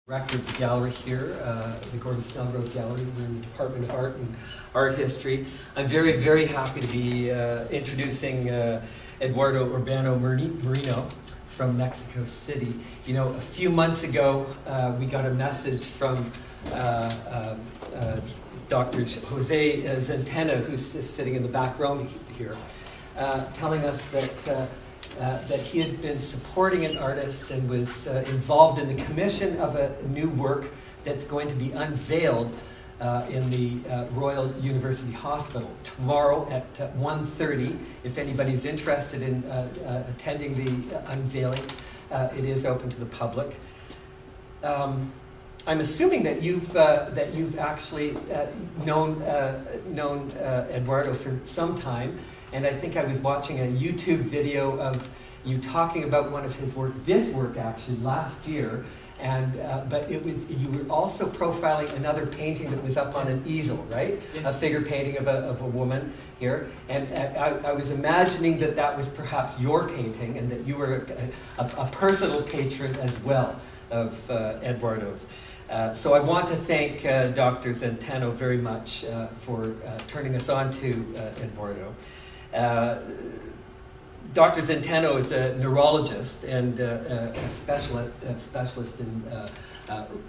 Director of the gallery here, the Gordon Snelgrove Gallery. We're in the Department of Art and Art History. I'm very, very happy to be introducing Eduardo Urbano Merino from Mexico City. You know, a few months ago, we got a message from Dr. Jose Zenteno, who's sitting in the back row here, telling us that he had been supporting an artist and was involved in the commission of a new work that's going to be unveiled in the Royal University Hospital tomorrow at 1:30. If anybody's interested in attending the unveiling, it is open to the public. I'm assuming that you've actually known Eduardo for some time. And I think I was watching a YouTube video of you talking about one of his work, this work actually, last year. And but you were also profiling another painting that was up on an easel, right? Yes. A figure painting of a woman here. And I was imagining that was perhaps your painting and that you were a personal patron as well of Eduardo's. So I want to thank Dr. Zenteno very much for turning us on to Eduardo. Dr. Zenteno is a neurologist and a specialist in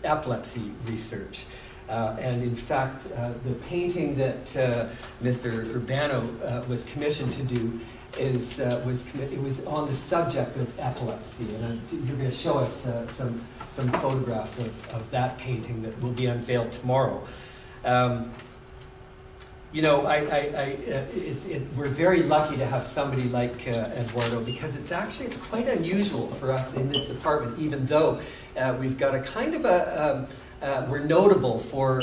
epilepsy research. And in fact, the painting that Mr. Urbano was commissioned to do was on the subject of epilepsy. And you're going to show us some photographs of that painting that will be unveiled tomorrow. You know, we're very lucky to have somebody like Eduardo, because it's quite unusual for us in this department, even though we've got a kind of we're notable for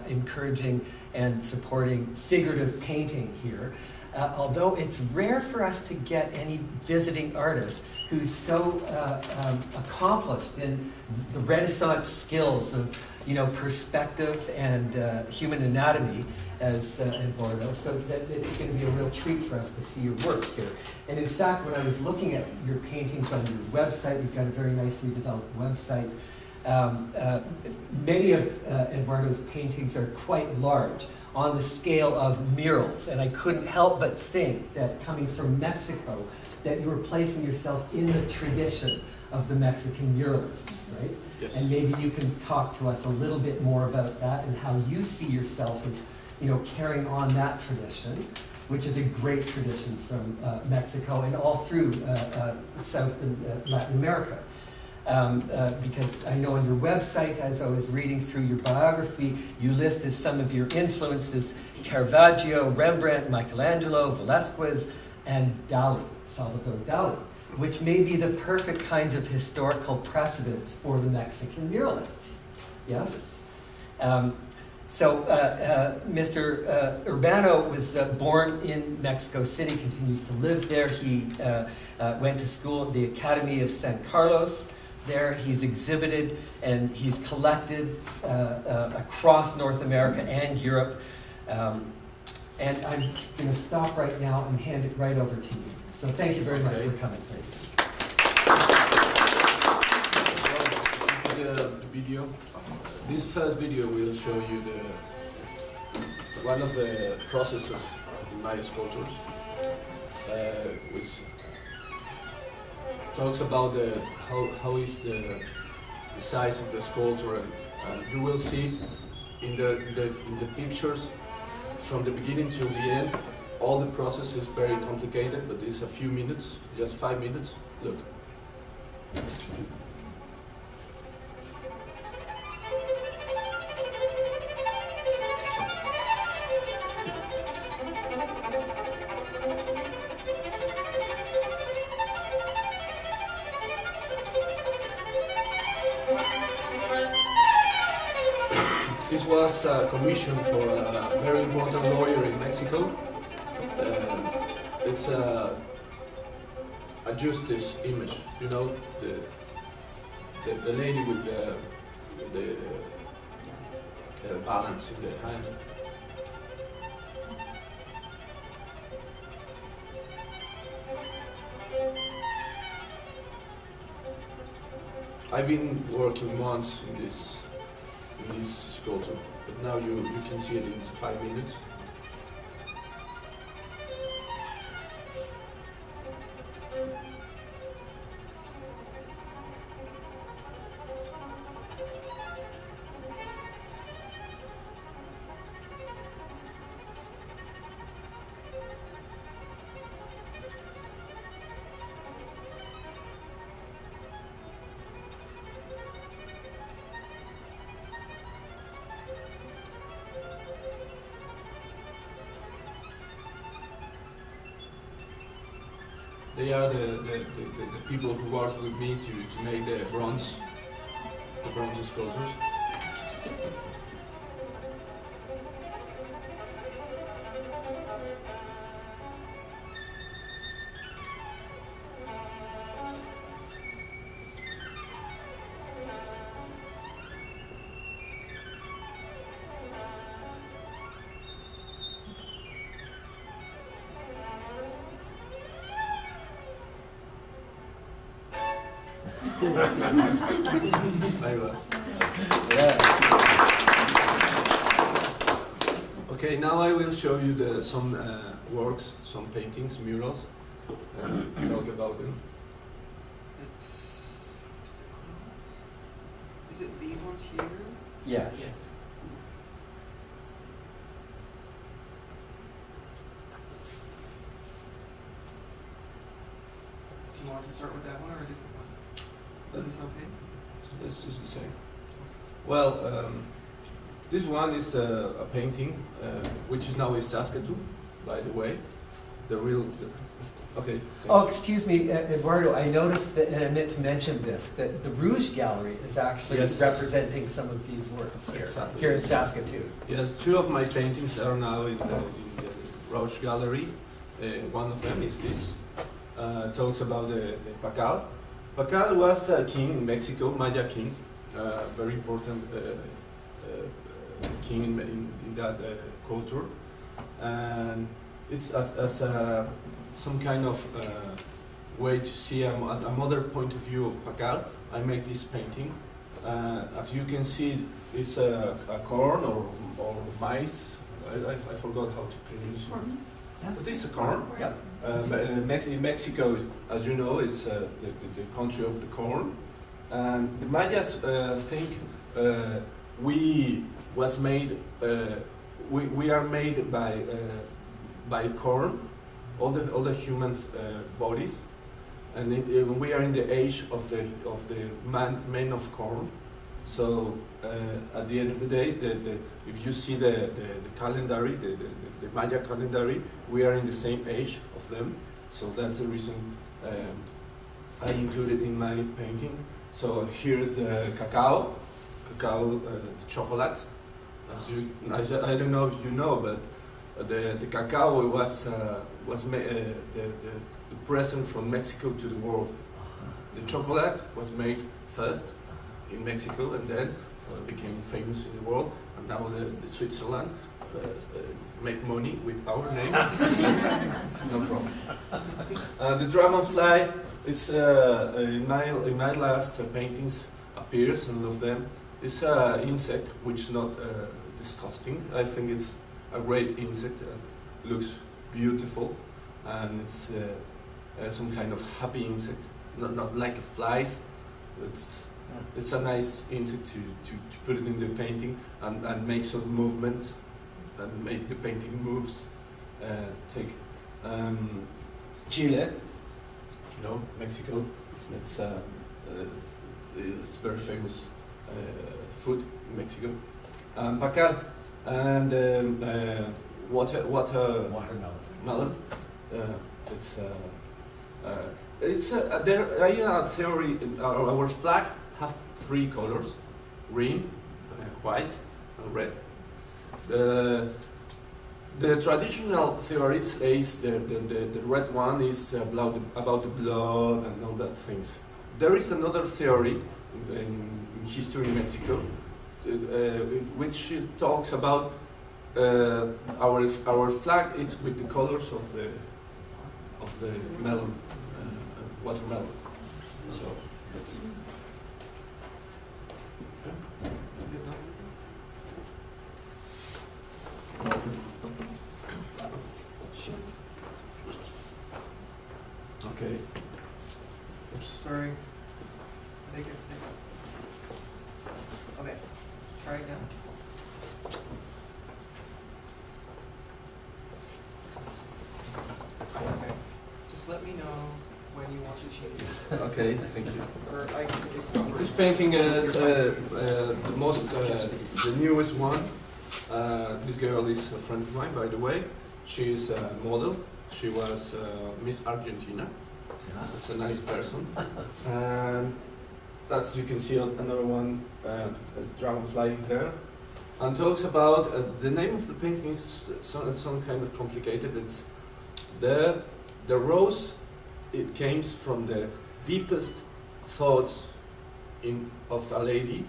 encouraging and supporting figurative painting here. Although it's rare for us to get any visiting artist who's so accomplished in the Renaissance skills of, perspective and human anatomy as Eduardo, so that it's going to be a real treat for us to see your work here. And in fact, when I was looking at your paintings on your website, you've got a very nicely developed website. Many of Eduardo's paintings are quite large, on the scale of murals, and I couldn't help but think that, coming from Mexico, that you were placing yourself in the tradition of the Mexican muralists, right? Yes. And maybe you can talk to us a little bit more about that and how you see yourself as, carrying on that tradition, which is a great tradition from Mexico and all through South and Latin America. Because I know on your website, as I was reading through your biography, you list as some of your influences Caravaggio, Rembrandt, Michelangelo, Velázquez, and Dali, Salvador Dali, which may be the perfect kinds of historical precedents for the Mexican muralists. Yes? So Mr. Urbano was born in Mexico City, continues to live there. He went to school at the Academy of San Carlos. There he's exhibited and he's collected across North America and Europe. And I'm going to stop right now and hand it right over to you. So thank you very much for coming. The video. This first video will show you one of the processes in my sculptures, which talks about how is the size of the sculpture, and you will see in the pictures from the beginning to the end. All the process is very complicated, but it's a few minutes, just 5 minutes. Look. This was a commission for a very important lawyer in Mexico. It's a justice image, the lady with the balance in the hand. I've been working months in this sculpture, but now you can see it in 5 minutes. They are the people who worked with me to make the bronze sculptures. Very well. Yeah. Okay, now I will show you some works, some paintings, murals. Talk about them. Is it these ones here? Yes. Do you want to start with that one or a different one? Is this okay? This is the same. Well, this one is a painting, which is now in Saskatoon, by the way. The real. Okay. Oh, excuse me, Eduardo, I noticed that, and I meant to mention this, that the Rouge Gallery is actually Yes. representing some of these works here, Exactly. here in Saskatoon. Yes, two of my paintings are now in the Rouge Gallery. One of them is this. Talks about the Pacal. Pacal was a king in Mexico, Maya king, very important king in that culture. And it's as some kind of way to see another point of view of Pacal. I made this painting. As you can see, it's a corn or maize. I forgot how to pronounce it. Yes. But it's a corn. Yeah. But in Mexico, as you know, it's the country of the corn. And the Mayas think we are made by corn, all the human bodies, and we are in the age of the man of corn. So at the end of the day, if you see the calendar, the Maya calendar, we are in the same age of them. So that's the reason I included in my painting. So here's the cacao, chocolate. I don't know if you know, but the cacao was the present from Mexico to the world. The chocolate was made first in Mexico and then became famous in the world. And now the Switzerland make money with our name. No problem. The dragonfly, it's in my last paintings appears, and all of them. It's an insect which is not disgusting. I think it's a great insect. Looks beautiful, and it's some kind of happy insect, not like flies. It's a nice insect to put it in the painting and make some movements and make the painting moves. Take Chile, Mexico. It's very famous food in Mexico. Pacal and watermelon. It's a theory. Our flag have 3 colors: green, white, and red. The traditional theory says the red one is about the blood and all that things. There is another theory in history in Mexico, which talks about our flag is with the colors of the melon, watermelon. So Is it not? Okay. Oops. Sorry. I think it's. Okay. Try it now. Okay. Just let me know when you want to change it. Okay, thank you. Or it's not working. This painting is the newest one. This girl is a friend of mine, by the way. She is a model. She was Miss Argentina. It's a nice person. And as you can see, another one, dragonfly there. And talks about the name of the painting is some kind of complicated. It's the rose. It came from the deepest thoughts of a lady.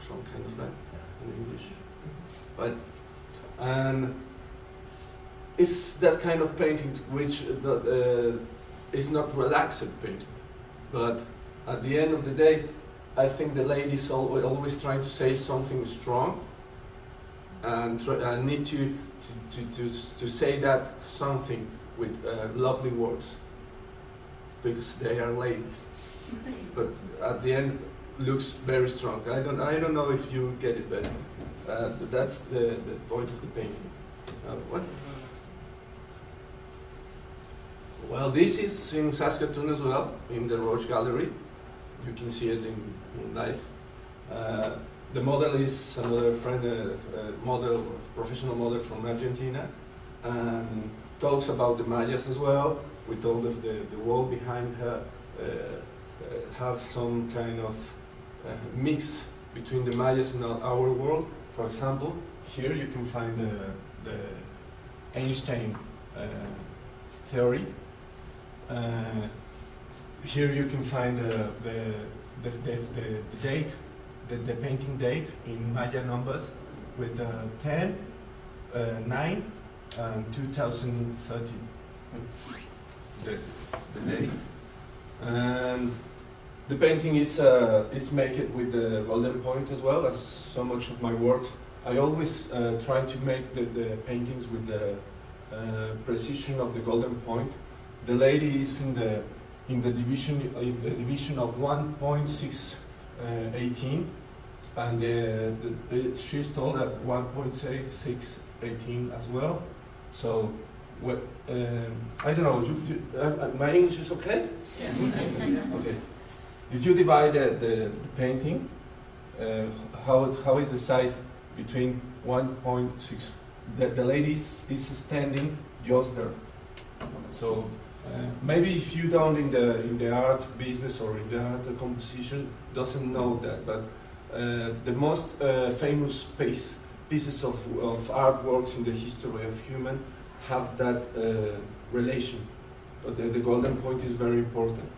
Some kind of that in English, but and it's that kind of painting which is not relaxed painting, but at the end of the day, I think the lady's always trying to say something strong, and need to say that something with lovely words, because they are ladies. But at the end, looks very strong. I don't know if you get it, but that's the point of the painting. What? Well, this is in Saskatoon as well, in the Roche Gallery. You can see it in life. The model is another friend, model, professional model from Argentina, and talks about the Mayas as well, with all of the wall behind her, have some kind of mix between the Mayas and our world. For example, here you can find the Einstein theory. Here you can find the date, the painting date in Maya numbers with 10, 9, and 2030. The date. And the painting is made with the golden point as well as so much of my works. I always try to make the paintings with the precision of the golden point. The lady is in the division of 1.618, and she's told at 1.618 as well. So, I don't know. My English is okay. Yeah. Okay. If you divide the painting, how is the size between 1.6? The lady is standing just there. So maybe if you don't in the art business or in the art composition doesn't know that, but the most famous pieces of artworks in the history of human have that relation. But the golden point is very important.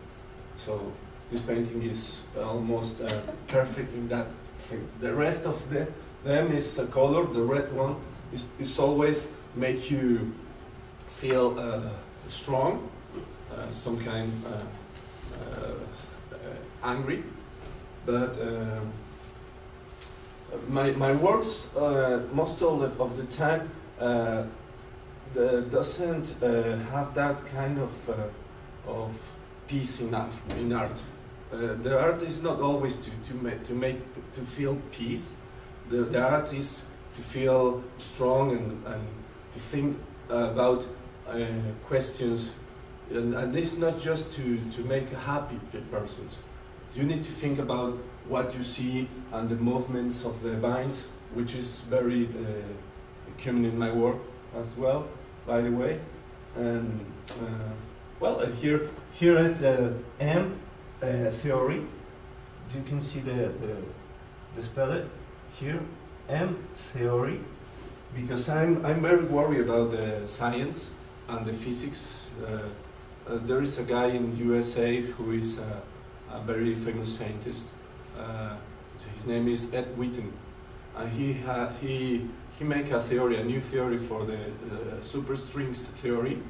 So this painting is almost perfect in that thing. The rest of them is a color. The red one is always make you feel strong, some kind angry. But my works most of the time doesn't have that kind of peace enough in art. The art is not always to feel peace. The art is to feel strong and to think about questions, and it's not just to make happy persons. You need to think about what you see and the movements of the vines, which is very common in my work as well, by the way. And here is the M theory. You can see the spell it here, M theory, because I'm very worried about the science and the physics. There is a guy in USA who is a very famous scientist. His name is Ed Witten, and he make a new theory for the superstrings theory.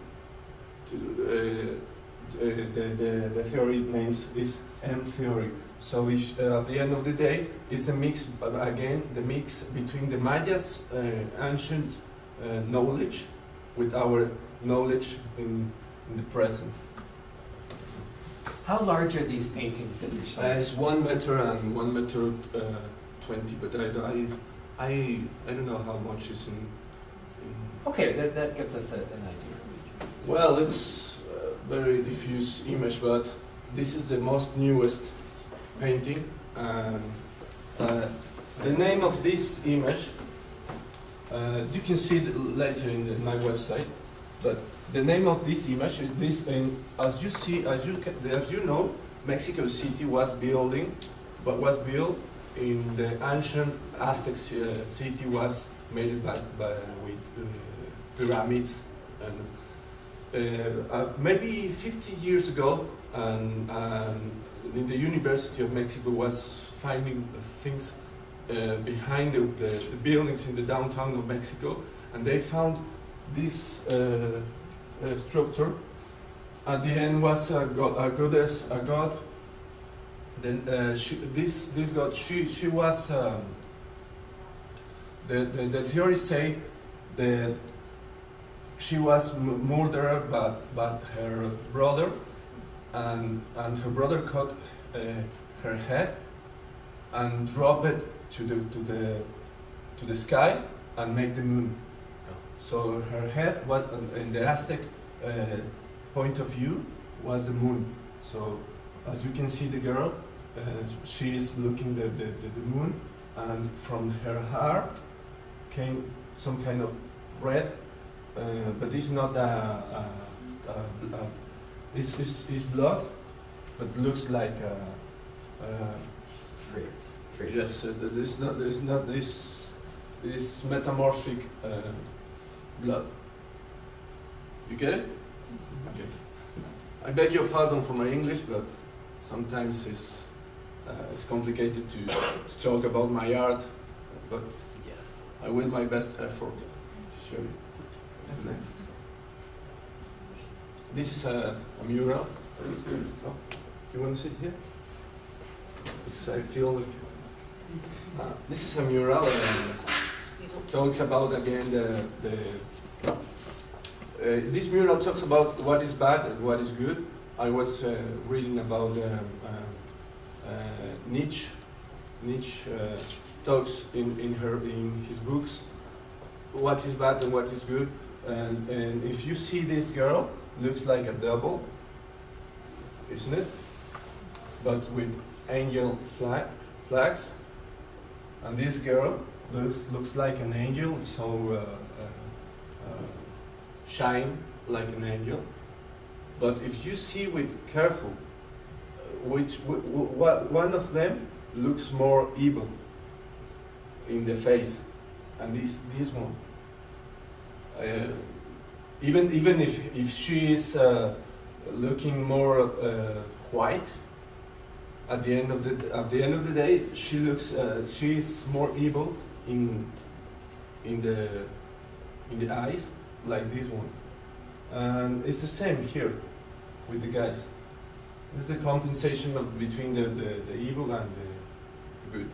the theory names is M theory. So at the end of the day, it's a mix, again, the mix between the Mayas' ancient knowledge with our knowledge in the present. How large are these paintings that you're showing? It's 1 meter and 1 meter 20, but I don't know how much is in Okay, that gives us an idea. well, it's a very diffuse image, but this is the most newest painting. And the name of this image, you can see it later in my website, but the name of this image is this. And as you see, as you know, Mexico City was built in the ancient Aztec city was made with pyramids, and maybe 50 years ago, and in the University of Mexico was finding things behind the buildings in the downtown of Mexico, and they found this structure. At the end was a goddess, a god. Then this god, she was the theories say that she was murdered, but her brother, and her brother cut her head and dropped it to the sky and made the moon. So her head was in the Aztec point of view was the moon. So as you can see, the girl, she is looking the moon, and from her hair came some kind of red, but this is not this is blood, but looks like tree. Yes, there's not this metamorphic blood. You get it? Okay. I beg your pardon for my English, but sometimes it's complicated to talk about my art, but yes, I will my best effort to show you. What's next? This is a mural. Oh, you want to sit here? Because I feel like this is a mural and talks about again this mural talks about what is bad and what is good. I was reading about Nietzsche. Nietzsche talks in his books what is bad and what is good. And if you see this girl, looks like a double, isn't it? But with angel flags. And this girl looks like an angel, so shine like an angel. But if you see with careful, one of them looks more evil in the face, and this one. Even if she is looking more white, at the end of the day, she is more evil in the eyes, like this one. And it's the same here with the guys. This is a compensation between the evil and the good.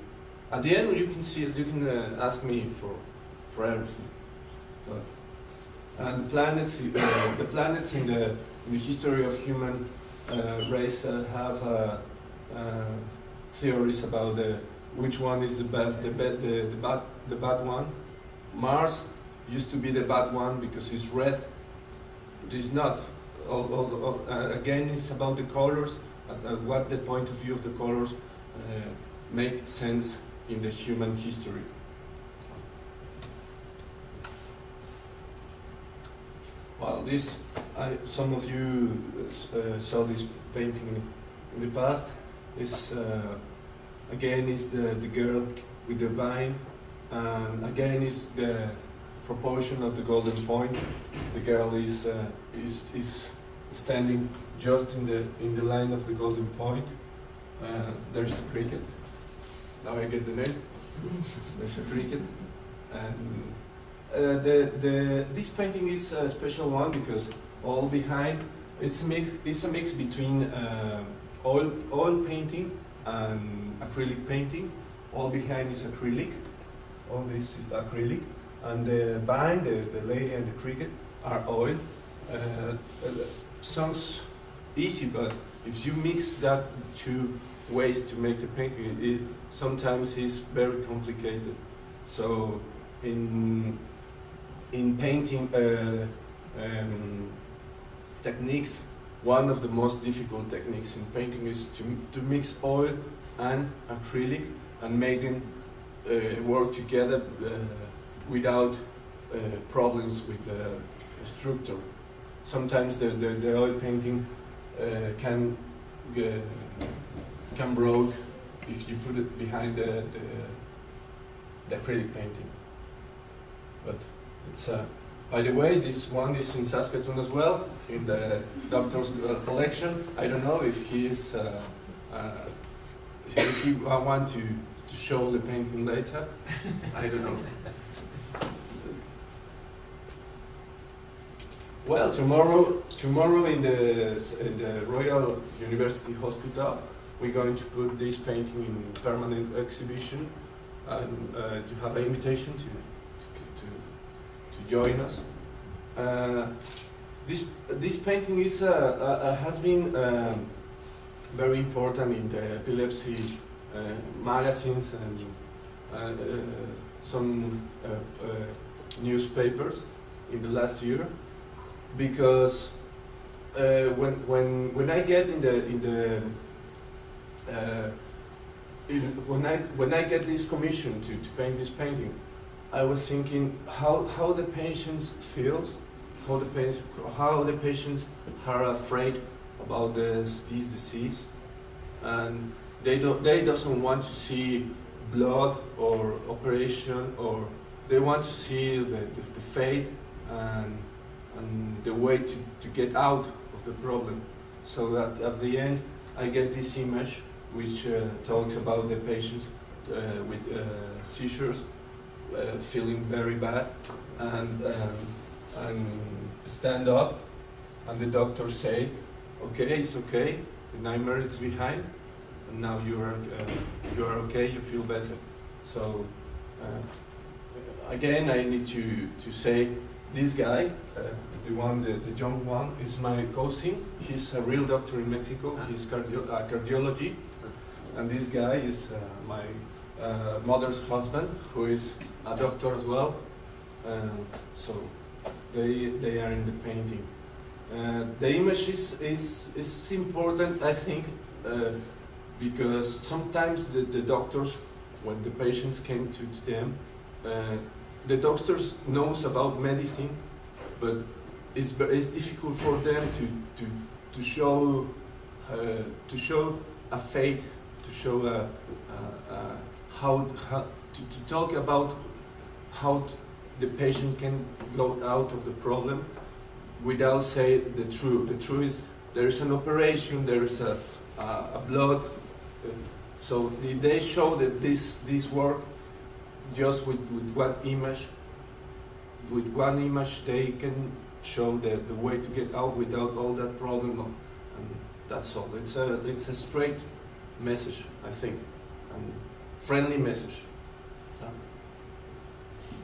At the end, you can ask me for everything. But, and the planets in the history of human race have theories about which one is the best, the bad one. Mars used to be the bad one because it's red, but it's not. Again, it's about the colors, what the point of view of the colors make sense in the human history. Well, some of you saw this painting in the past. Again, is the girl with the vine, and again is the proportion of the golden point. The girl is standing just in the line of the golden point. There's a cricket. Now I get the name. There's a cricket, and this painting is a special one because all behind It's a mix between oil painting and acrylic painting. All behind is acrylic. All this is acrylic, and the vine, the lady and the cricket are oil. Sounds easy, but if you mix that two ways to make the painting, it sometimes is very complicated. So in painting techniques, one of the most difficult techniques in painting is to mix oil and acrylic and make them work together without problems with the structure. Sometimes the oil painting can broke if you put it behind the acrylic painting. But it's by the way, this one is in Saskatoon as well, in the doctor's collection. I don't know if he is if he want to show the painting later. I don't know. Well, tomorrow in the Royal University Hospital, we're going to put this painting in permanent exhibition, and to have an invitation to join us. This painting is has been very important in the epilepsy magazines and some newspapers in the last year, because when I get when I get this commission to paint this painting, I was thinking how the patients feels, how the patients are afraid about this disease, and they doesn't want to see blood or operation, or they want to see the fate and the way to get out of the problem. So that at the end I get this image which talks about the patients with seizures, feeling very bad, and stand up, and the doctor say, okay, it's okay, the nightmare is behind, and now you are okay, you feel better. So again, I need to say, this guy, the young one, is my cousin. He's a real doctor in Mexico. He's cardiology, and this guy is my mother's husband, who is a doctor as well. So they are in the painting. The image is important, I think, because sometimes the doctors, when the patients came to them, the doctors knows about medicine, but it's difficult for them to show a faith, to show how to talk about how the patient can go out of the problem without say the truth. The truth is there is an operation, there is a blood. So they show that this work just with one image. With one image, they can show the way to get out without all that problem, and that's all. It's a straight message, I think, and friendly message.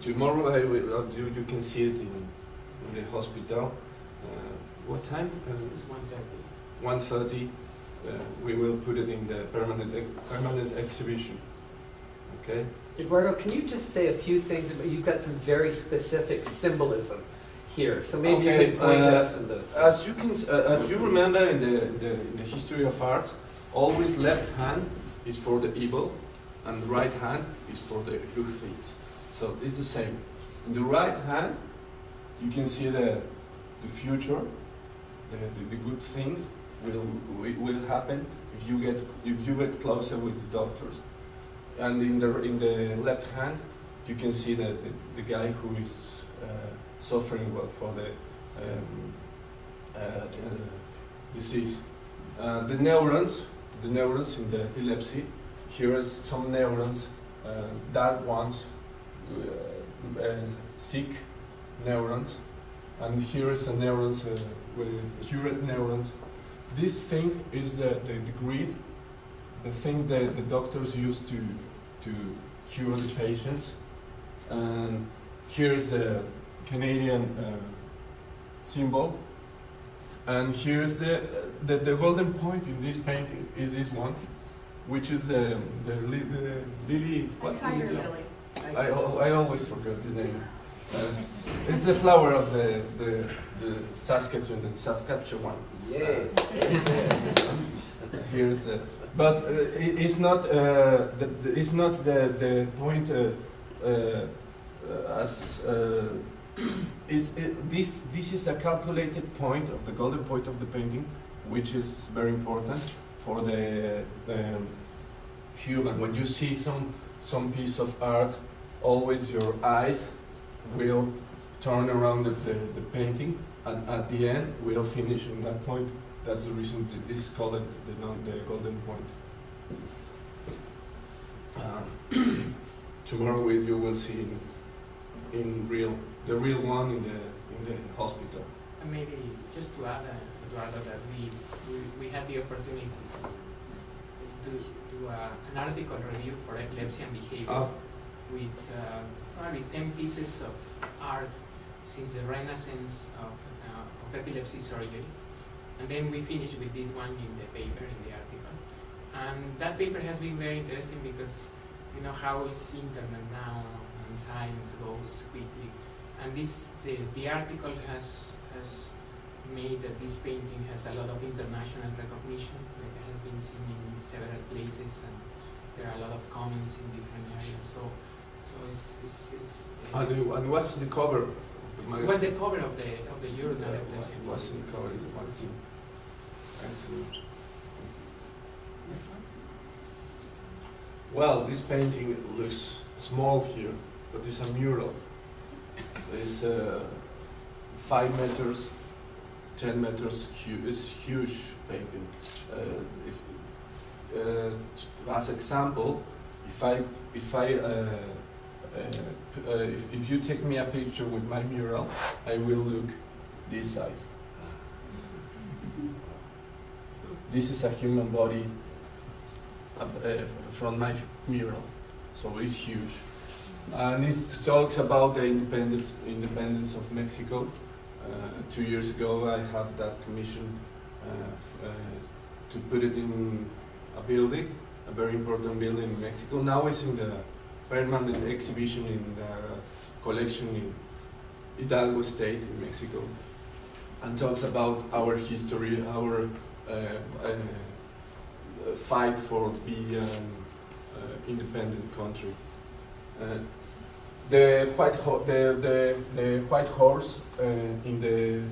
Tomorrow, you can see it in the hospital. What time? It's 1:30. 1:30. We will put it in the permanent exhibition. Okay. Eduardo, can you just say a few things about, you've got some very specific symbolism here, so maybe you could point us to those. As you remember in the history of art, always left hand is for the evil, and right hand is for the good things. So it's the same. In the right hand, you can see the future, the good things will happen if you get closer with the doctors. And in the left hand, you can see the guy who is suffering for the disease. The neurons in the epilepsy. Here is some neurons, dark ones, sick neurons, and here is a neurons with cured neurons. This thing is the grid, the thing that the doctors use to cure the patients. And here's the Canadian symbol. And here's the golden point in this painting is this one, which is the lily. What? Tiger lily. I always forget the name. It's the flower of the Saskatchewan. Yay. Here's but it's not the point as this is a calculated point of the golden point of the painting, which is very important for the human. When you see some piece of art, always your eyes will turn around the painting, and at the end we'll finish in that point. That's the reason this is called the golden point. Tomorrow you will see in the real one in the hospital. And maybe just to add, Eduardo, that we had the opportunity to do an article review for epilepsy and behavior with probably 10 pieces of art since the renaissance of epilepsy surgery. And then we finished with this one in the paper, in the article. And that paper has been very interesting because you know how is internet now and science goes quickly. And the article has made that this painting has a lot of international recognition. It has been seen in several places, and there are a lot of comments in different areas. So it's And what's the cover of the magazine? what's the cover of the journal? What's the cover of the magazine? Excellent. Next one. Well, this painting looks small here, but it's a mural. It's 5 meters, 10 meters. It's huge painting. As example, if you take me a picture with my mural, I will look this size. This is a human body from my mural, so it's huge. And it talks about the independence of Mexico. 2 years ago, I had that commission to put it in a building, a very important building in Mexico. Now it's in the permanent exhibition in the collection in Hidalgo State in Mexico, and talks about our history, our fight for being an independent country. The white horse in the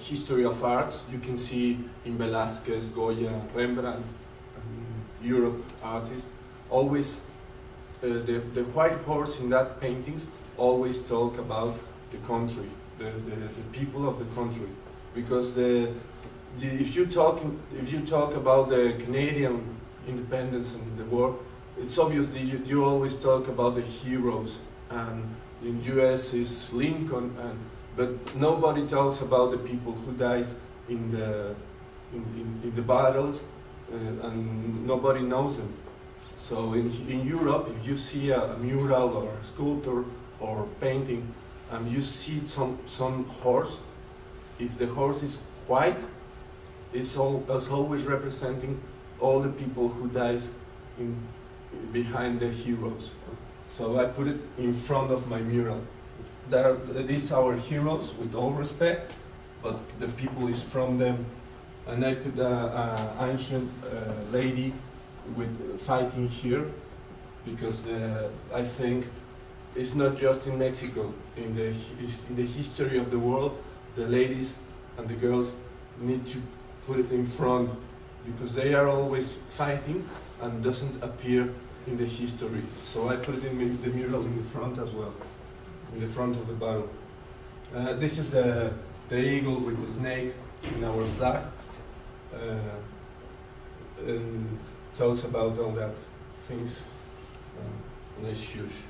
history of arts, you can see in Velázquez, Goya, Rembrandt, Europe artists, always the white horse in that paintings always talk about the country, the people of the country, because if you talk about the Canadian independence and the war, it's obviously you always talk about the heroes, and in U.S. is Lincoln, but nobody talks about the people who dies in the battles, and nobody knows them. So in Europe, if you see a mural or a sculpture or painting, and you see some horse, if the horse is white, it's always representing all the people who dies behind the heroes. So I put it in front of my mural. These are our heroes, with all respect, but the people is from them. And I put an ancient lady with fighting here, because I think it's not just in Mexico. In the history of the world, the ladies and the girls need to put it in front, because they are always fighting and doesn't appear in the history. So I put it in the mural in the front as well, in the front of the battle. This is the eagle with the snake in our flag, and talks about all that things, and it's huge.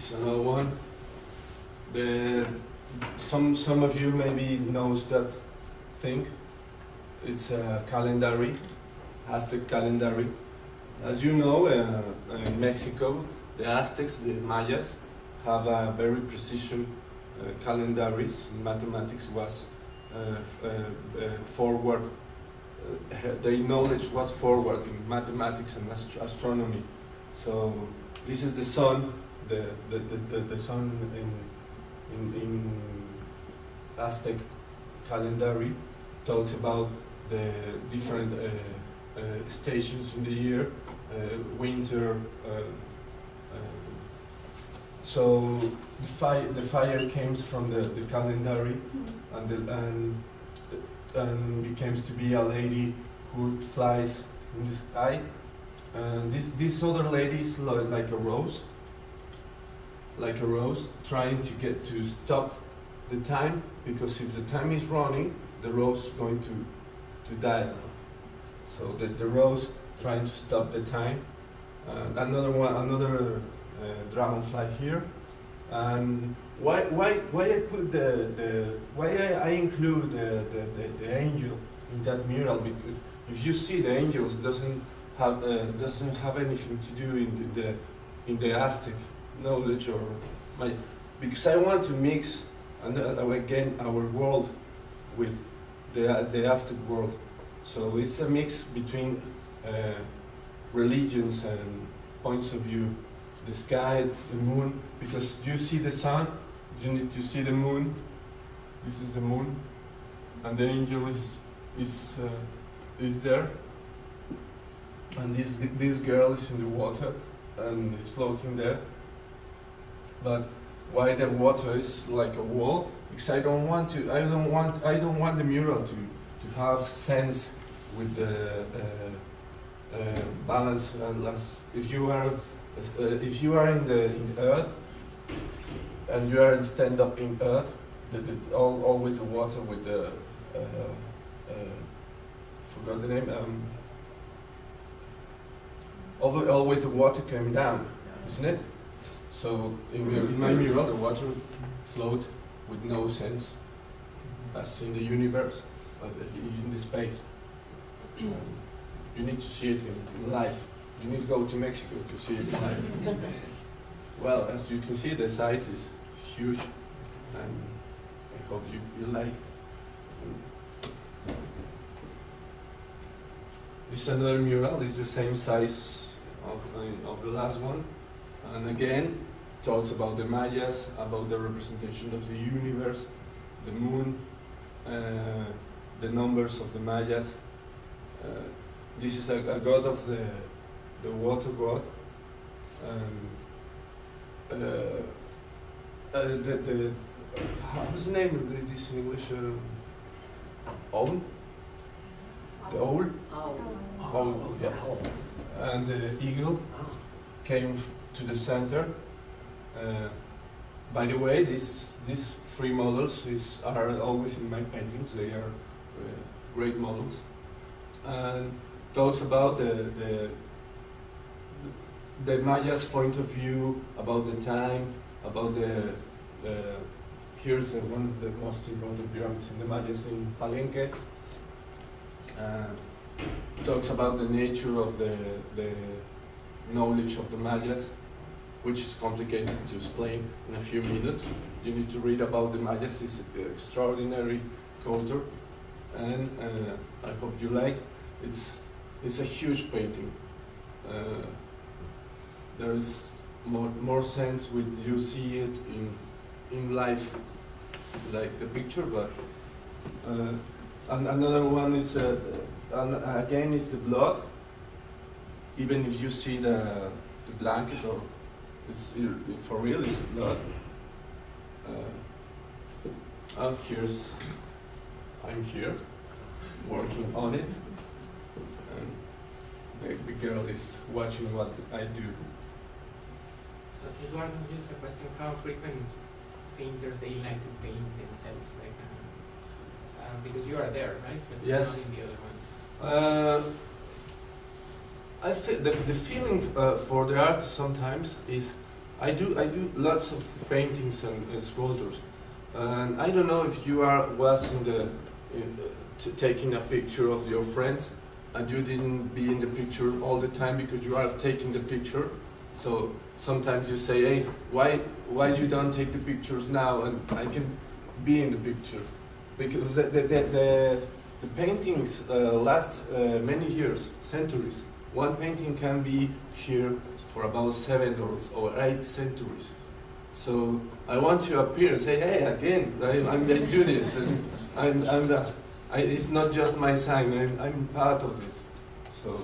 It's another one. The some of you maybe knows that thing. It's a calendary, Aztec calendary. As you know, in Mexico, the Aztecs, the Mayas, have a very precision calendaries. Mathematics was forward. Their knowledge was forward in mathematics and astronomy. So this is the sun, the sun in Aztec calendary talks about the different stations in the year, winter. So the fire came from the calendary, and becomes to be a lady who flies in the sky. And this other lady is like a rose, trying to get to stop the time, because if the time is running, the rose is going to die. So the rose trying to stop the time. Another dragonfly here. And why I put I include the angel in that mural? Because if you see, the angels doesn't have anything to do in the Aztec knowledge because I want to mix again our world with the Aztec world. So it's a mix between religions and points of view. The sky, the moon, because you see the sun, you need to see the moon. This is the moon, and the angel is there, and this girl is in the water and is floating there. But why the water is like a wall? Because I don't want the mural to have sense with the balance. If you are in earth and you are stand up in earth, always the water with the forgot the name. Always the water came down, isn't it? So in my mural, the water flowed with no sense, as in the universe, in the space. You need to see it in life. You need to go to Mexico to see it live. Well, as you can see, the size is huge, and I hope you like. This is another mural. It's the same size of the last one, and again talks about the Mayas, about the representation of the universe, the moon, the numbers of the Mayas. This is a god of the water god. How's the name of this in English? Owl? The owl? Owl, yeah. And the eagle came to the center. By the way, these three models are always in my paintings. They are great models. And talks about the Maya's point of view about the time, about here's one of the most important pyramids in the Mayas in Palenque. Talks about the nature of the knowledge of the Mayas, which is complicated to explain in a few minutes. You need to read about the Mayas. It's an extraordinary culture, and I hope you like. It's a huge painting. There is more sense with you see it in life, like the picture. But and another one is again is the blood. Even if you see the blanket, or it's for real, it's blood. And I'm here working on it. The girl is watching what I do. Eduardo, just a question: how frequent painters they like to paint themselves? Like, because you are there, right? But Yes. not in the other one. I think the feeling for the artist sometimes is I do lots of paintings and sculptures, and I don't know if you was taking a picture of your friends, and you didn't be in the picture all the time because you are taking the picture. So sometimes you say, hey, why you don't take the pictures now, and I can be in the picture, because the paintings last many years, centuries. One painting can be here for about 7 or 8 centuries. So I want to appear and say, hey, again, I do this, and it's not just my sign, I'm part of this. So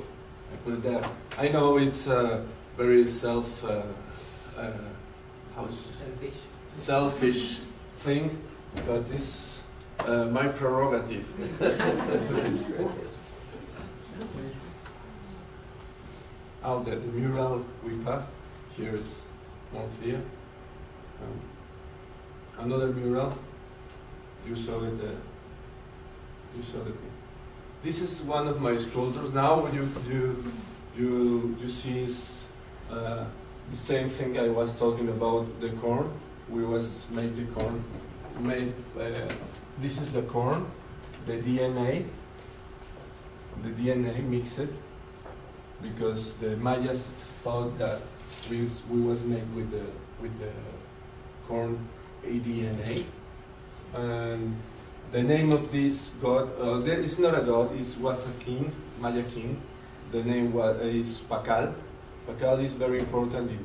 I put it there. I know it's very selfish thing, but it's my prerogative. The mural we passed here is more clear. Another mural. You saw it. You saw it. This is one of my sculptures. Now what you see is the same thing I was talking about, the corn. We was made the corn. This is the corn, the DNA mixed, because the Mayas thought that we was made with the corn DNA. And the name of this god, it's not a god, was a king, Maya king. The name is Pacal. Pacal is very important in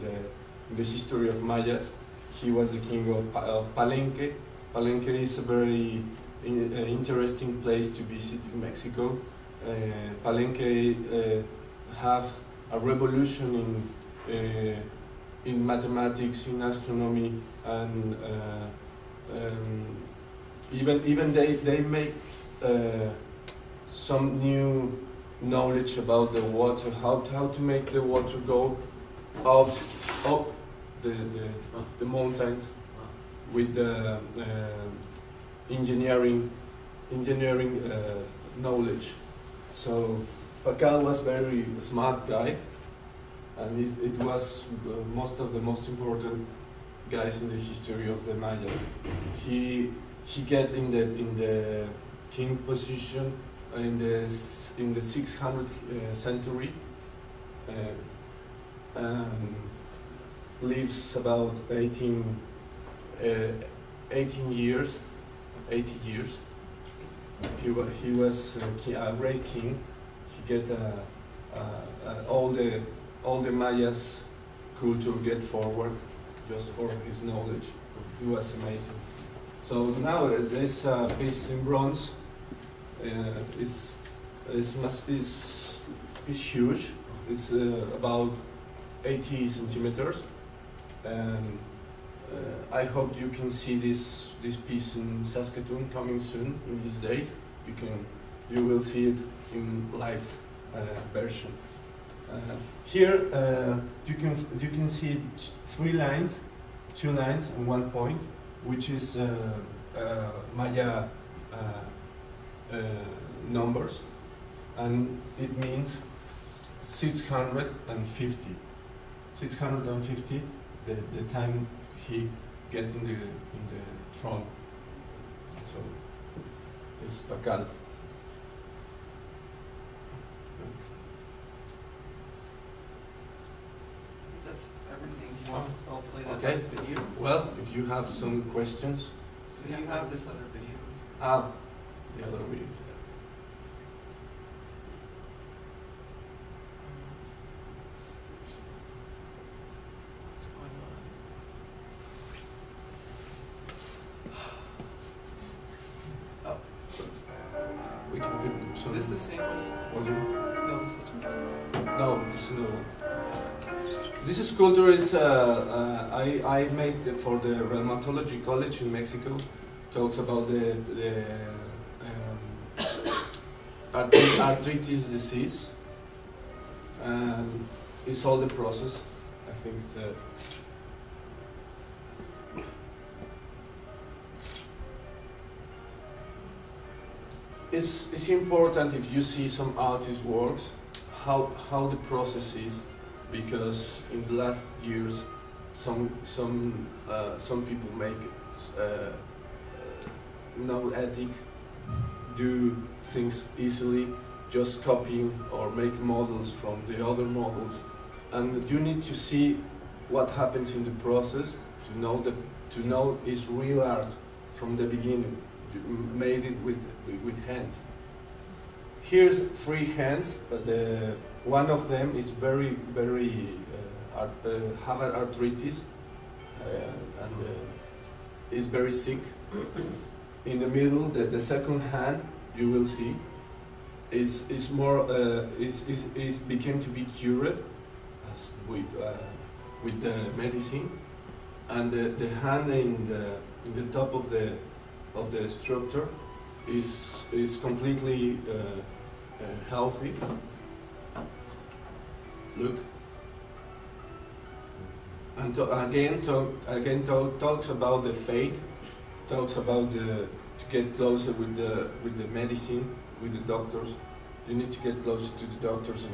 the history of Mayas. He was the king of Palenque. Palenque is a very interesting place to visit in Mexico. Palenque have a revolution in mathematics, in astronomy, and even they make some new knowledge about the water, how to make the water go up the mountains with the engineering knowledge. So Pacal was very smart guy, and it was most of the most important guys in the history of the Mayas. He get in the king position in the 600th century, lives about 80 years. He was a great king. He get all the Mayas culture get forward just for his knowledge. He was amazing. So now this piece in bronze is huge. It's about 80 centimeters, and I hope you can see this piece in Saskatoon coming soon in these days. You will see it in live version. Here you can see 3 lines, 2 lines, and 1 point, which is Maya numbers, and it means 650. 650, the time he get in the throne. So it's Pacal. That's everything. Do you want I'll play that Okay. next video? Well, if you have some questions, So you have this other video. the other video. What's going on? We can put some. Is this the same one as volume. No, this is No, this is another one. This sculpture is I made for the Rheumatology College in Mexico. Talks about the arthritis disease, and it's all the process. I think it's important if you see some artist works how the process is, because in the last years some people make no ethic, do things easily, just copying or make models from the other models, and you need to see what happens in the process to know it's real art from the beginning. You made it with hands. Here's 3 hands. One of them is very have arthritis and is very sick. In the middle, the second hand you will see is became to be cured as with the medicine, and the hand in the top of the structure is completely healthy. Look, and talks about the faith, talks about to get closer with the medicine, with the doctors. You need to get closer to the doctors,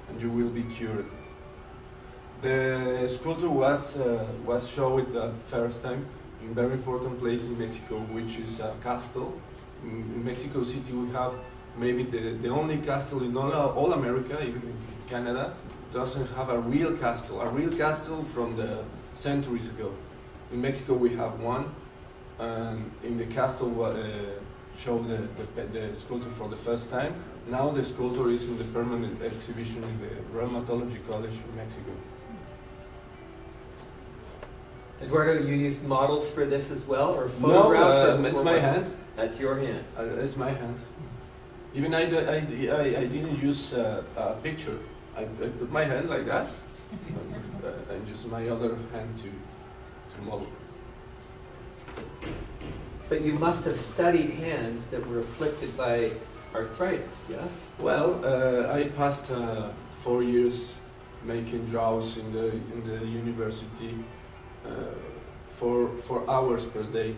and you will be cured. The sculpture was shown the first time in a very important place in Mexico, which is a castle. In Mexico City, we have maybe the only castle in all America, even in Canada, doesn't have a real castle from the centuries ago. In Mexico, we have one, and in the castle showed the sculpture for the first time. Now the sculpture is in the permanent exhibition in the Rheumatology College in Mexico. Eduardo, you used models for this as well, or photographs? No, that's my hand. That's your hand. That's my hand. Even I didn't use a picture. I put my hand like that, and use my other hand to model. But you must have studied hands that were afflicted by arthritis, yes? Well, I passed 4 years making draws in the university, 4 hours per day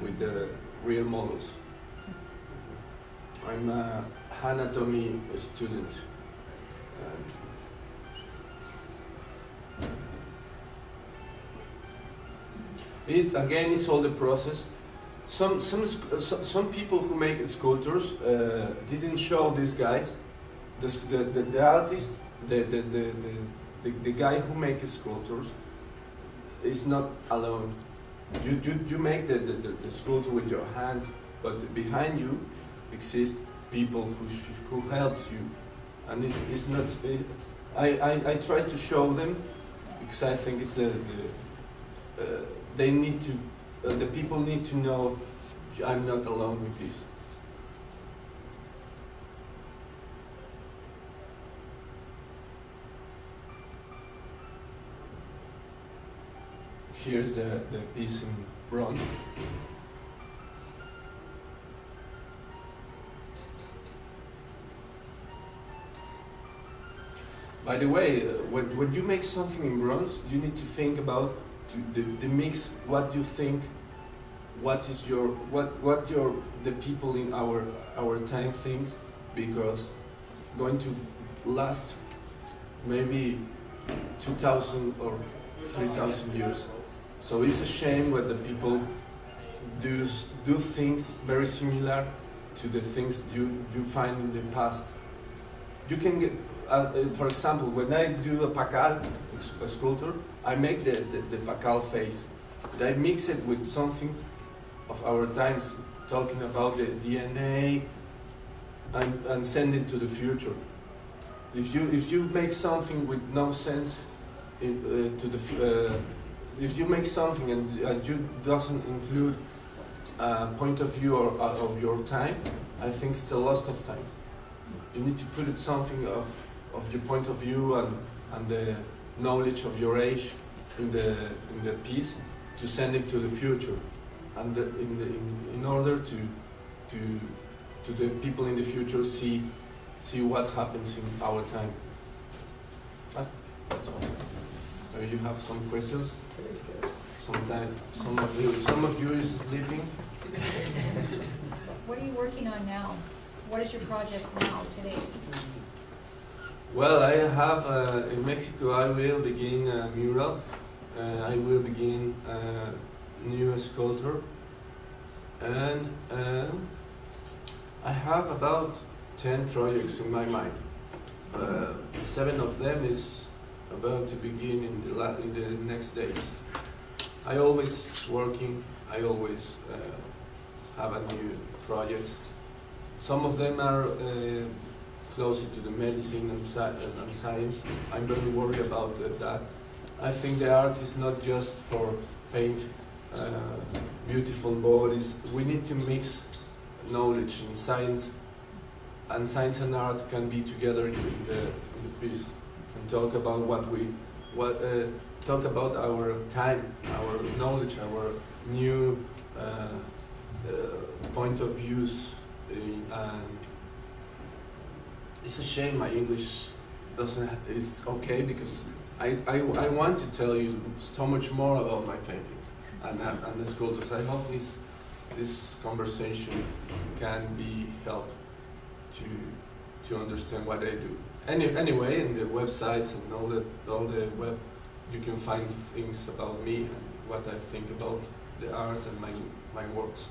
with the real models. I'm an anatomy student. It again is all the process. Some people who make sculptures didn't show these guys. The artist, the guy who makes sculptures is not alone. You make the sculpture with your hands, but behind you exist people who helps you, and it's not. I try to show them because I think it's they need to. The people need to know I'm not alone with this. Here's the piece in bronze. By the way, when you make something in bronze, you need to think about the mix. What you think? What is the people in our time thinks? Because going to last maybe 2,000 or 3,000 years. So it's a shame when the people do things very similar to the things you find in the past. You can get, for example, when I do a pacal, a sculpture, I make the pacal face. I mix it with something of our times, talking about the DNA, and send it to the future. If you make something with no sense, if you make something and you doesn't include a point of view of your time, I think it's a loss of time. You need to put it something of your point of view and the knowledge of your age in the piece to send it to the future, and in order to the people in the future see what happens in our time. You have some questions? Some of you is sleeping. What are you working on now? What is your project now, to date? Well, I have in Mexico. I will begin a mural I will begin a new sculpture, and I have about 10 projects in my mind. 7 of them is about to begin in the next days. I always working. I always have a new project. Some of them are closer to the medicine and science. I'm very worried about that. I think the art is not just for paint beautiful bodies. We need to mix knowledge and science and art can be together in the piece and talk about talk about our time, our knowledge, our new point of views. It's a shame my English is okay because I want to tell you so much more about my paintings and the sculptures. I hope this conversation can be help to understand what I do. Anyway, in the websites and all the web, you can find things about me and what I think about the art and my works.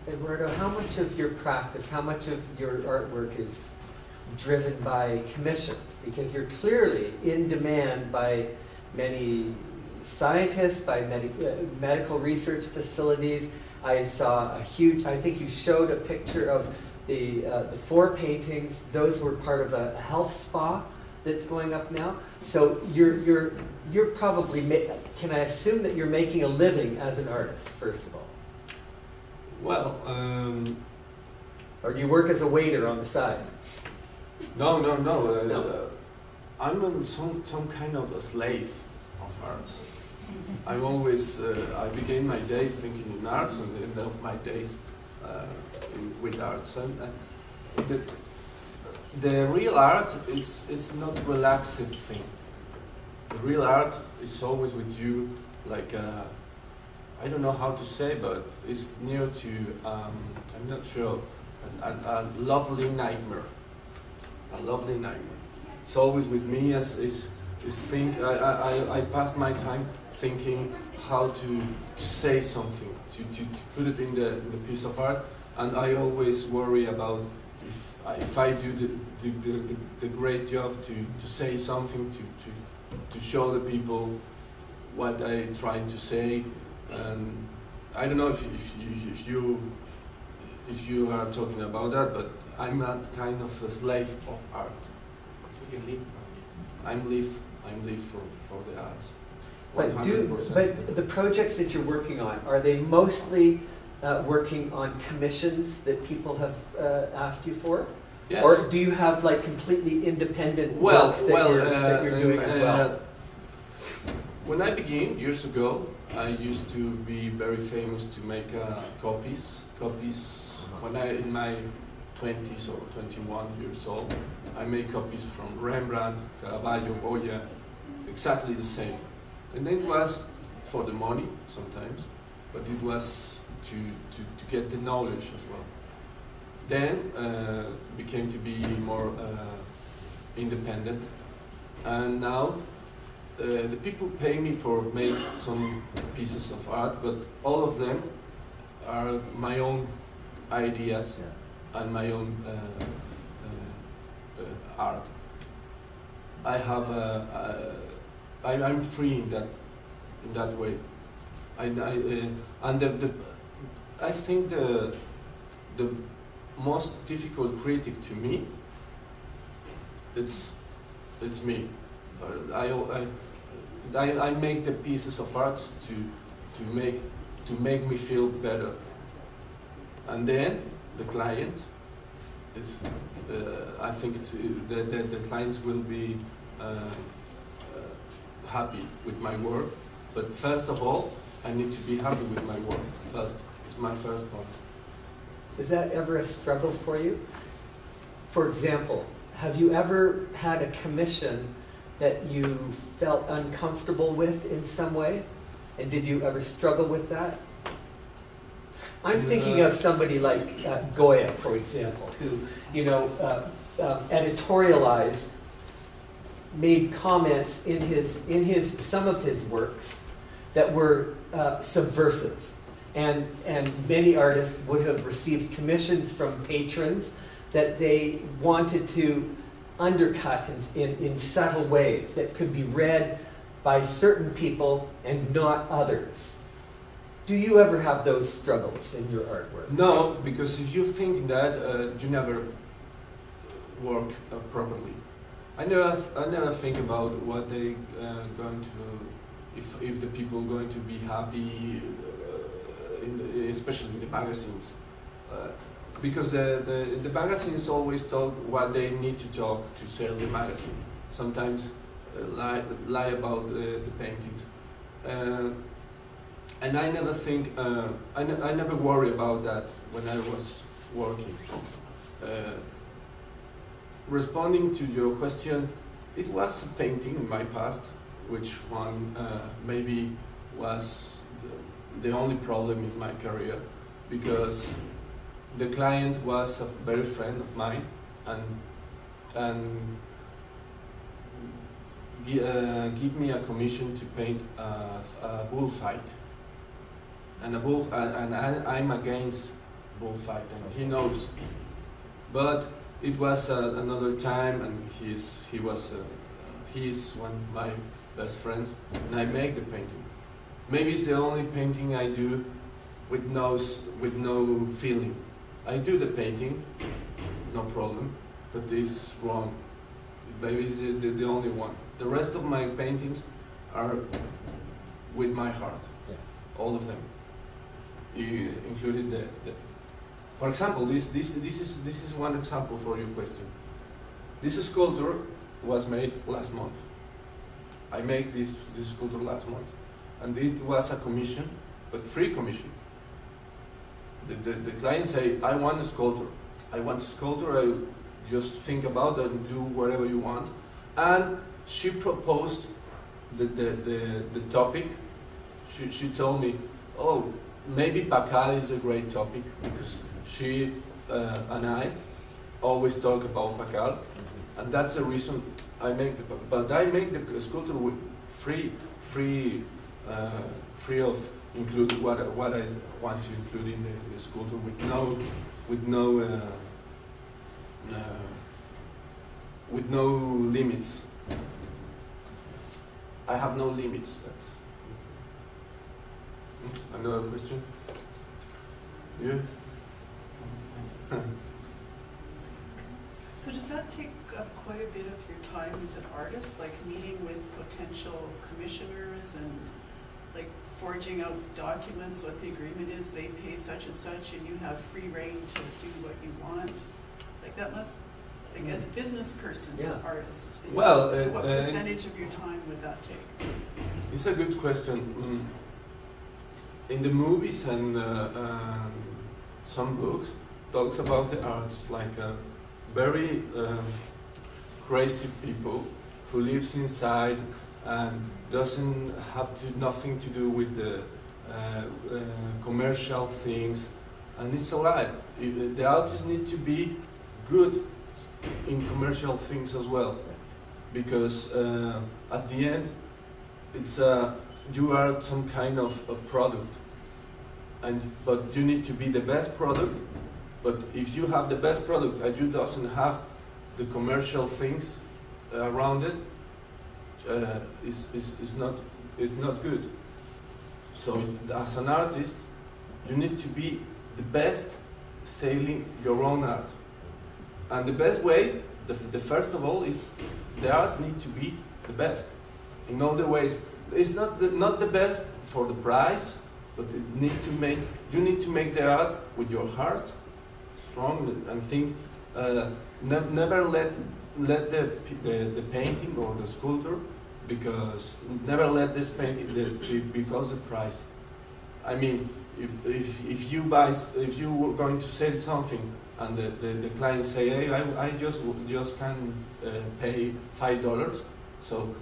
Eduardo, how much of your practice, how much of your artwork is driven by commissions? Because you're clearly in demand by many scientists, by medical research facilities. I saw I think you showed a picture of the 4 paintings. Those were part of a health spa that's going up now. So you're probably, can I assume that you're making a living as an artist, first of all? Well, or do you work as a waiter on the side? no. No. I'm some kind of a slave of arts. I'm always, I begin my day thinking in arts and end up my days with arts. And the real art, it's not relaxing thing. The real art is always with you, like I don't know how to say, but it's near to, I'm not sure, a lovely nightmare. A lovely nightmare. It's always with me as I pass my time thinking how to say something, to put it in the piece of art, and I always worry about if I do the great job to say something, to show the people what I try to say. And I don't know if you are talking about that, but I'm not kind of a slave of art. You can live from I'm live for the arts. But the projects that you're working on, are they mostly working on commissions that people have asked you for? Yes. Or do you have like completely independent works that you're doing as well? When I began years ago, I used to be very famous to make copies. When I in my 20s or 21 years old, I made copies from Rembrandt, Caravaggio, Goya, exactly the same. And it was for the money sometimes, but it was to get the knowledge as well. Then became to be more independent, and now the people pay me for make some pieces of art, but all of them are my own ideas and my own art. I have I'm free in that way. I think the most difficult critic to me, it's me. I make the pieces of art to make me feel better, and then the client is. I think the clients will be happy with my work, but first of all, I need to be happy with my work first. It's my first point. Is that ever a struggle for you? For example, have you ever had a commission that you felt uncomfortable with in some way? And did you ever struggle with that? I'm thinking of somebody like Goya, for example, who, editorialized made comments in some of his works that were subversive. And many artists would have received commissions from patrons that they wanted to undercut in subtle ways that could be read by certain people and not others. Do you ever have those struggles in your artwork? No, because if you think that, you never work properly. I never think about what they going to, if the people going to be happy, especially in the magazines, because the magazines always talk what they need to talk to sell the magazine. Sometimes lie about the paintings. And I never think, I never worry about that when I was working. Responding to your question, it was a painting in my past, which one maybe was the only problem in my career, because the client was a very friend of mine, and give me a commission to paint a bullfight. And I'm against bullfight, and he knows. But it was another time, and he is one of my best friends, and I make the painting. Maybe it's the only painting I do with no feeling. I do the painting, no problem, but it's wrong. Maybe it's the only one. The rest of my paintings are with my heart. Yes. All of them. You included the for example, this is one example for your question. This sculpture was made last month. I made this sculpture last month, and it was a commission, but free commission. The client say, I want a sculpture. I want a sculpture. I just think about it and do whatever you want. And she proposed the topic. She told me, oh, maybe Bacal is a great topic, because she and I always talk about Bacal, and that's the reason I make the. But I make the sculpture with free of include what I want to include in the sculpture with no limits. I have no limits. That's another question. Yeah. So does that take up quite a bit of your time as an artist, like meeting with potential commissioners and like forging out documents, what the agreement is, they pay such and such, and you have free reign to do what you want? Like that must, like as a business person, Yeah. artist, Well, what percentage of your time would that take? It's a good question. In the movies and some books talks about the artists like very crazy people who lives inside and doesn't have nothing to do with the commercial things, and it's a lie. The artists need to be good in commercial things as well, because at the end it's you are some kind of a product, but you need to be the best product. But if you have the best product and you doesn't have the commercial things around it, it's not good. So as an artist, you need to be the best selling your own art. And the best way, the first of all, is the art need to be the best in all the ways. It's not the best for the price, but you need to make the art with your heart, strong, and think. Never let the painting or the sculpture, because never let this painting because the price. I mean, if you were going to sell something and the client say, hey, I just can pay $5, so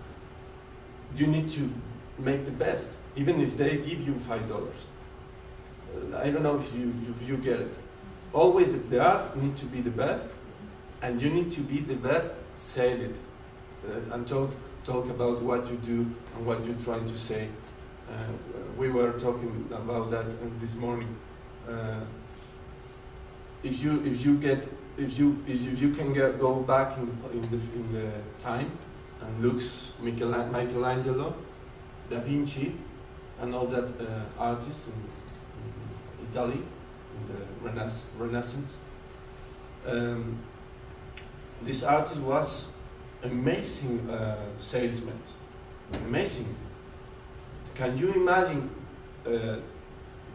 you need to make the best, even if they give you $5. I don't know if you get it. Always the art needs to be the best, and you need to be the best sell it. and talk about what you do and what you're trying to say. We were talking about that this morning. If you can go back in the time and looks Michelangelo, Da Vinci, and all that artists in Italy in the Renaissance. This artist was amazing salesman, amazing. Can you imagine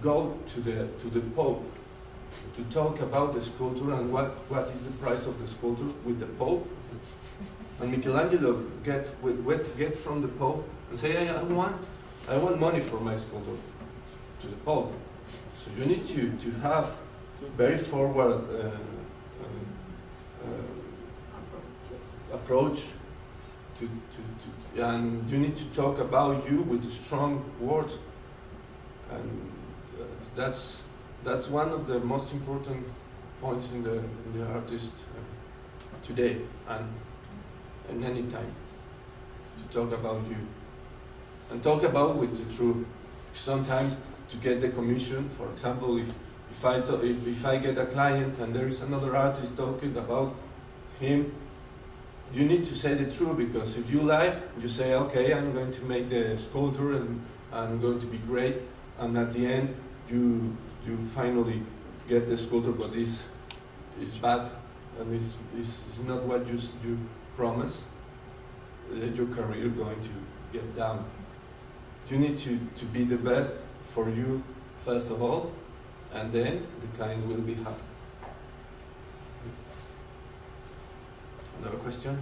go to the Pope to talk about the sculpture and what is the price of the sculpture with the Pope? And Michelangelo get from the Pope and say, I want money for my sculpture to the Pope. So you need to have very forward approach and you need to talk about you with strong words, and that's one of the most important points in the artist today and any time to talk about you and talk about with the truth. Sometimes to get the commission, for example, if I get a client and there is another artist talking about him, you need to say the truth, because if you lie, you say, okay, I'm going to make the sculpture and I'm going to be great, and at the end you finally get the sculpture, but it's bad and it's not what you promised. Your career going to get down. You need to be the best for you first of all, and then the client will be happy. Another question?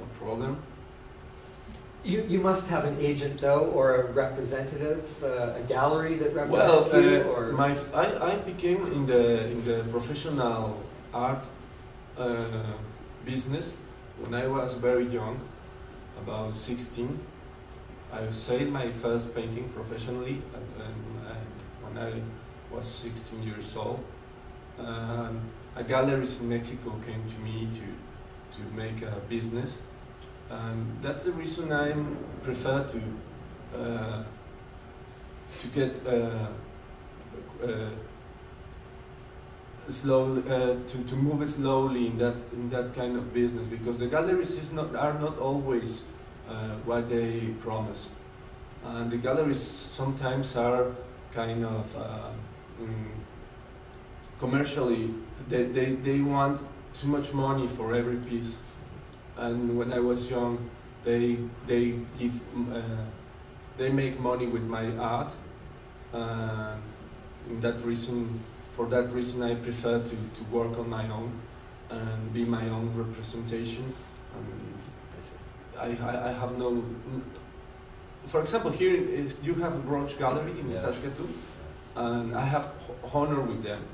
No problem. You must have an agent though, or a representative, a gallery that represents Well, you, or I became in the professional art business when I was very young, about 16. I sold my first painting professionally when I was 16 years old. A galleries in Mexico came to me to make a business. That's the reason I prefer to get slowly to move slowly in that kind of business, because the galleries are not always what they promise, and the galleries sometimes are kind of commercially they want too much money for every piece. And when I was young, they make money with my art. For that reason, I prefer to work on my own and be my own representation. I have no. For example, here you have a Roach Gallery in Saskatoon, and I have honor with them.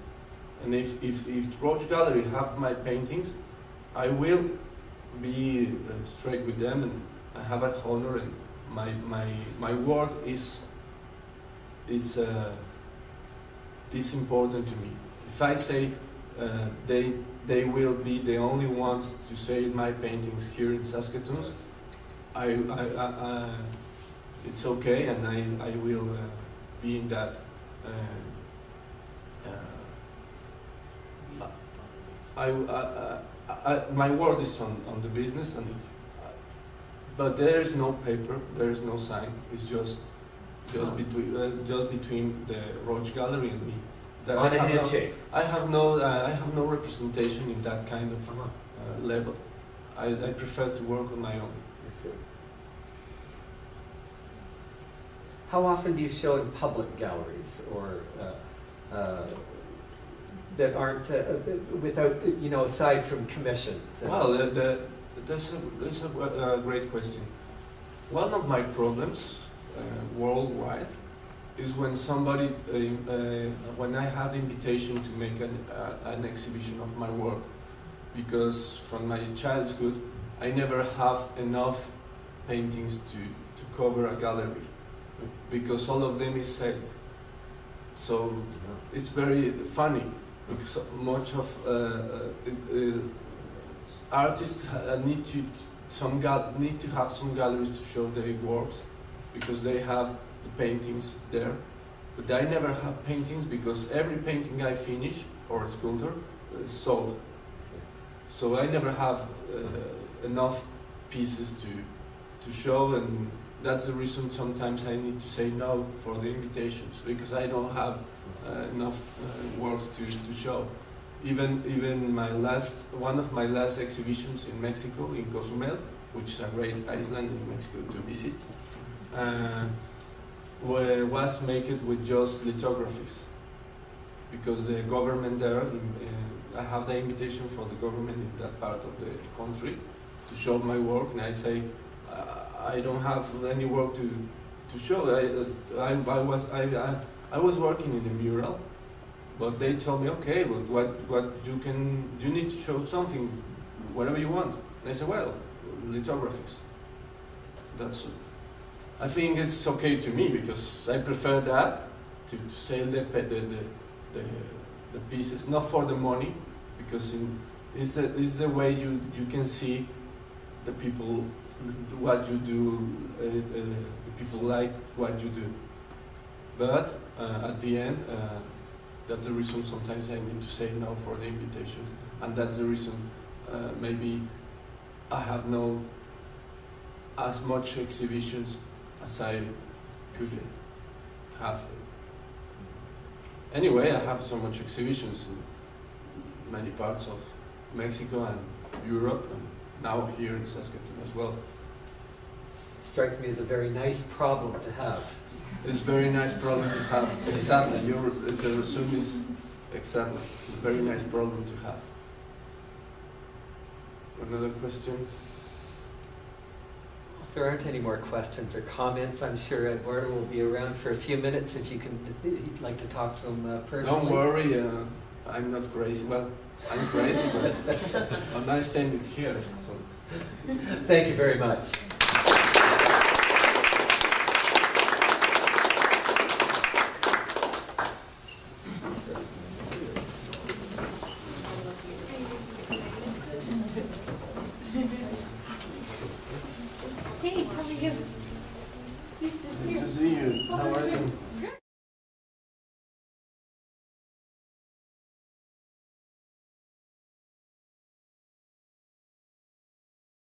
And if Roach Gallery have my paintings, I will be straight with them, and I have an honor, and my word is important to me. If I say they will be the only ones to sell my paintings here in Saskatoon, it's okay, and I will be in that. My word is on the business, but there is no paper, there is no sign. It's just between the Roach Gallery and me. on a handshake. I have no representation in that kind of level. I prefer to work on my own. How often do you show in public galleries, or that aren't without, aside from commissions? Well, that's a great question. One of my problems worldwide is when somebody, when I have invitation to make an exhibition of my work, because from my childhood I never have enough paintings to cover a gallery, because all of them is sold. So it's very funny, because much of artists need to have some galleries to show their works because they have the paintings there. But I never have paintings because every painting I finish or sculpture is sold. So I never have enough pieces to show, and that's the reason sometimes I need to say no for the invitations because I don't have enough works to show. Even one of my last exhibitions in Mexico, in Cozumel, which is a great island in Mexico to visit, was made with just lithographies because the government there, I have the invitation for the government in that part of the country to show my work, and I say I don't have any work to show. I was working in a mural, but they told me, okay, but what you need to show something, whatever you want. And I said, well, lithographies. That's. I think it's okay to me because I prefer that to sell the pieces, not for the money, because it's the way you can see the people what you do, the people like what you do. But at the end, that's the reason sometimes I need to say no for the invitations, and that's the reason maybe I have no as much exhibitions as I could have. Anyway, I have so much exhibitions in many parts of Mexico and Europe, and now here in Saskatoon as well. It strikes me as a very nice problem to have. It's a very nice problem to have. Exactly, the resume is exactly a very nice problem to have. Another question? If there aren't any more questions or comments, I'm sure Eduardo will be around for a few minutes if you'd like to talk to him personally. Don't worry, I'm not crazy. Well, I'm crazy, but I'm not standing here. So. Thank you very much.